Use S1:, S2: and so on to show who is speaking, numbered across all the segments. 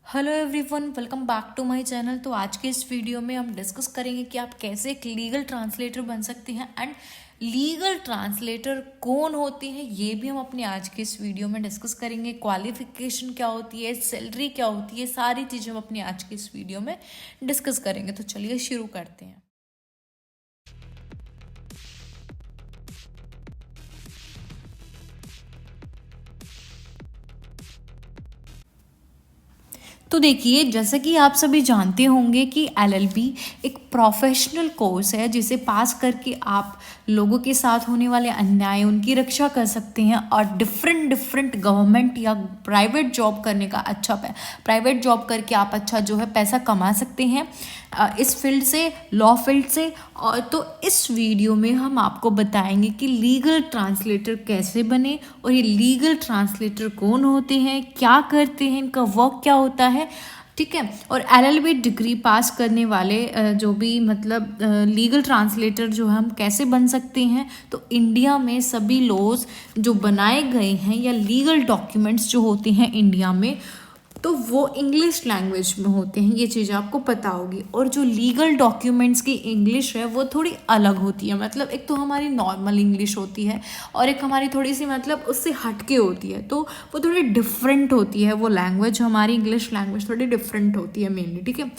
S1: Hello everyone, welcome back to my channel. तो आज के इस वीडियो में हम डिस्कस करेंगे कि आप कैसे एक लीगल ट्रांसलेटर बन सकते हैं एंड लीगल ट्रांसलेटर कौन होते हैं ये भी हम अपने आज के इस वीडियो में डिस्कस करेंगे। क्वालिफिकेशन क्या होती है, सैलरी क्या होती है, सारी चीज़ें हम अपने आज के इस वीडियो में डिस्कस करेंगे। तो चलिए शुरू करते हैं। तो देखिए, जैसा कि आप सभी जानते होंगे कि एलएलबी एक प्रोफेशनल कोर्स है जिसे पास करके आप लोगों के साथ होने वाले अन्याय उनकी रक्षा कर सकते हैं और डिफरेंट गवर्नमेंट या प्राइवेट जॉब करने का प्राइवेट जॉब करके आप अच्छा जो है पैसा कमा सकते हैं इस फील्ड से, लॉ फील्ड से। और तो इस वीडियो में हम आपको बताएंगे कि लीगल ट्रांसलेटर कैसे बने और ये लीगल ट्रांसलेटर कौन होते हैं, क्या करते हैं, इनका वर्क क्या होता है, ठीक है। और एलएलबी डिग्री पास करने वाले जो भी मतलब लीगल ट्रांसलेटर जो हम कैसे बन सकते हैं। तो इंडिया में सभी लॉज जो बनाए गए हैं या लीगल डॉक्यूमेंट्स जो होते हैं इंडिया में, तो वो इंग्लिश लैंग्वेज में होते हैं, ये चीज़ आपको पता होगी। और जो लीगल डॉक्यूमेंट्स की इंग्लिश है वो थोड़ी अलग होती है। मतलब एक तो हमारी नॉर्मल इंग्लिश होती है और एक हमारी थोड़ी सी मतलब उससे हटके होती है, तो वो थोड़ी डिफरेंट होती है। वो लैंग्वेज, हमारी इंग्लिश लैंग्वेज थोड़ी डिफरेंट होती है मेनली, ठीक है।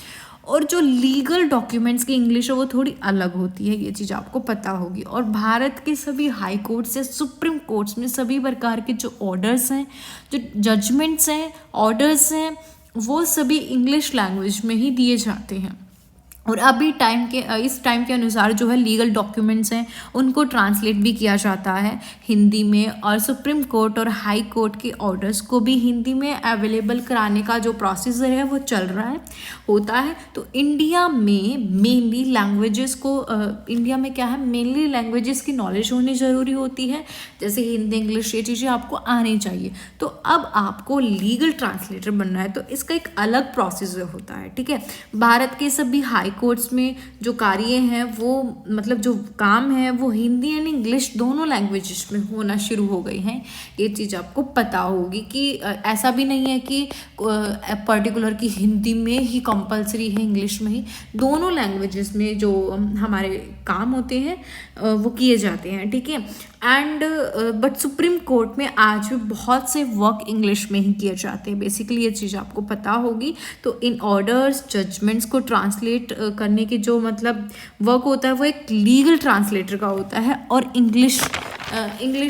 S1: और जो लीगल डॉक्यूमेंट्स की इंग्लिश है वो थोड़ी अलग होती है, ये चीज़ आपको पता होगी। और भारत के सभी हाई कोर्ट्स या सुप्रीम कोर्ट्स में सभी प्रकार के जो ऑर्डर्स हैं, जो जजमेंट्स हैं, ऑर्डर्स हैं, वो सभी इंग्लिश लैंग्वेज में ही दिए जाते हैं। और अभी इस टाइम के अनुसार जो है लीगल डॉक्यूमेंट्स हैं उनको ट्रांसलेट भी किया जाता है हिंदी में। और सुप्रीम कोर्ट और हाई कोर्ट के ऑर्डर्स को भी हिंदी में अवेलेबल कराने का जो प्रोसीजर है वो चल रहा है, होता है। तो इंडिया में मेनली लैंग्वेजेस को इंडिया में क्या है, मेनली लैंग्वेजेस की नॉलेज होनी ज़रूरी होती है, जैसे हिंदी, इंग्लिश, ये चीज़ें आपको आनी चाहिए। तो अब आपको लीगल ट्रांसलेटर बनना है तो इसका एक अलग प्रोसीजर होता है, ठीक है। भारत के सभी हाई कोर्ट्स में जो कार्य हैं वो मतलब जो काम है वो हिंदी एंड इंग्लिश दोनों लैंग्वेजेस में होना शुरू हो गई हैं। ये चीज़ आपको पता होगी कि ऐसा भी नहीं है कि पर्टिकुलर की हिंदी में ही कंपलसरी है, इंग्लिश में ही, दोनों लैंग्वेजेस में जो हमारे काम होते हैं वो किए जाते हैं, ठीक है। एंड बट सुप्रीम कोर्ट में आज भी बहुत से वर्क इंग्लिश में ही किए जाते हैं, बेसिकली ये चीज़ आपको पता होगी। तो इन ऑर्डर्स, जजमेंट्स को ट्रांसलेट करने के जो मतलब वर्क होता है वो एक लीगल ट्रांसलेटर का होता है। और इंग्लिश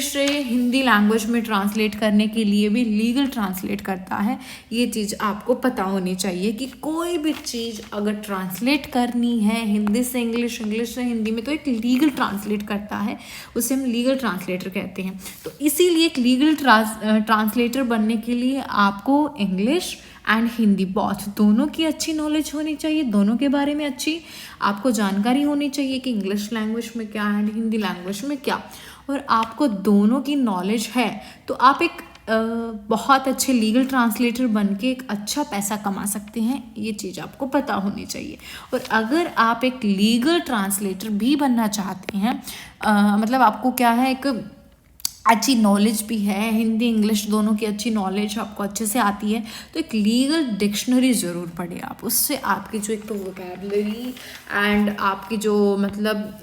S1: से हिंदी लैंग्वेज में ट्रांसलेट करने के लिए भी लीगल ट्रांसलेट करता है। ये चीज़ आपको पता होनी चाहिए कि कोई भी चीज़ अगर ट्रांसलेट करनी है हिंदी से इंग्लिश, इंग्लिश से हिंदी में, तो एक लीगल ट्रांसलेट करता है, उसे हम लीगल ट्रांसलेटर कहते हैं। तो इसीलिए एक लीगल ट्रांसलेटर बनने के लिए आपको इंग्लिश एंड हिंदी दोनों की अच्छी नॉलेज होनी चाहिए, दोनों के बारे में अच्छी आपको जानकारी होनी चाहिए कि इंग्लिश लैंग्वेज में क्या है, हिंदी लैंग्वेज में क्या। और आपको दोनों की नॉलेज है तो आप एक बहुत अच्छे लीगल ट्रांसलेटर बन के एक अच्छा पैसा कमा सकते हैं, ये चीज़ आपको पता होनी चाहिए। और अगर आप एक लीगल ट्रांसलेटर भी बनना चाहते हैं, मतलब आपको क्या है, एक अच्छी नॉलेज भी है, हिंदी इंग्लिश दोनों की अच्छी नॉलेज आपको अच्छे से आती है, तो एक लीगल डिक्शनरी ज़रूर पढ़े आप। उससे आपकी जो एक तो वोकैबलरी एंड आपकी जो मतलब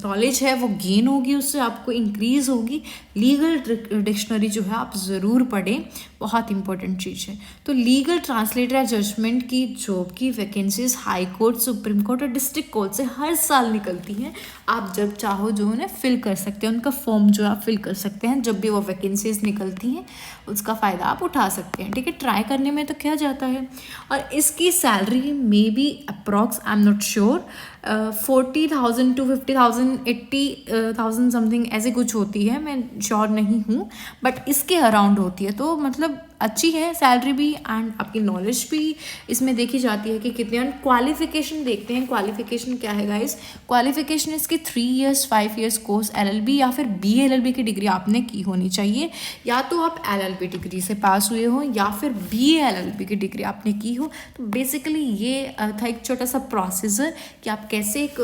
S1: नॉलेज है वो गेन होगी, उससे आपको इंक्रीज़ होगी। लीगल डिक्शनरी जो है आप ज़रूर पढ़ें, बहुत इंपॉर्टेंट चीज़ है। तो लीगल ट्रांसलेटर जजमेंट की जॉब की vacancies high court, supreme court और डिस्ट्रिक्ट कोर्ट से हर साल निकलती हैं। आप जब चाहो जो उन्हें फिल कर सकते हैं, उनका फॉर्म जो आप फिल कर सकते हैं जब भी वो वैकेंसीज निकलती हैं, उसका फ़ायदा आप उठा सकते हैं, ठीक है। ट्राई करने में तो क्या जाता है। और इसकी salary may be approx, I am not sure, 40,000 to 50,000, 80,000 something ऐसे कुछ होती है, मैं श्योर नहीं हूँ, बट इसके अराउंड होती है। तो मतलब अच्छी है सैलरी भी एंड आपकी नॉलेज भी इसमें देखी जाती है कि कितने। एंड क्वालिफिकेशन देखते हैं, क्वालिफिकेशन क्या है गाइस। क्वालिफिकेशन इसकी 3 years 5 years कोर्स एलएलबी या फिर BA-LLB की डिग्री आपने की होनी चाहिए। या तो आप एलएलबी डिग्री से पास हुए हो या फिर BA-LLB की डिग्री आपने की हो। तो बेसिकली ये था एक छोटा सा प्रोसीजर कि आप कैसे एक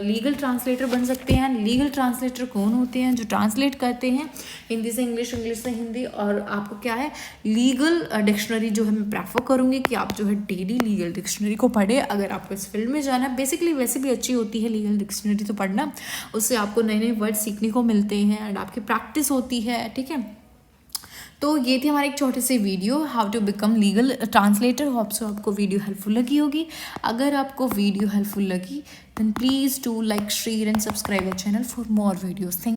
S1: लीगल ट्रांसलेटर बन सकते हैं। लीगल ट्रांसलेटर कौन होते हैं, जो ट्रांसलेट करते हैं हिंदी से इंग्लिश, इंग्लिश से हिंदी। और आपको क्या है, लीगल डिक्शनरी जो है मैं प्रेफर करूँगी कि आप जो है डेली लीगल डिक्शनरी को पढ़े अगर आपको इस फील्ड में जाना है। बेसिकली वैसे भी अच्छी होती है लीगल डिक्शनरी तो पढ़ना, उससे आपको नए नए वर्ड सीखने को मिलते हैं एंड आपकी प्रैक्टिस होती है, ठीक है। तो ये थी हमारी एक छोटी सी video how to become legal translator. Hope so आपको वीडियो हेल्पफुल लगी होगी। अगर आपको वीडियो हेल्पफुल लगी then please do like, share and subscribe our channel for more videos. Thank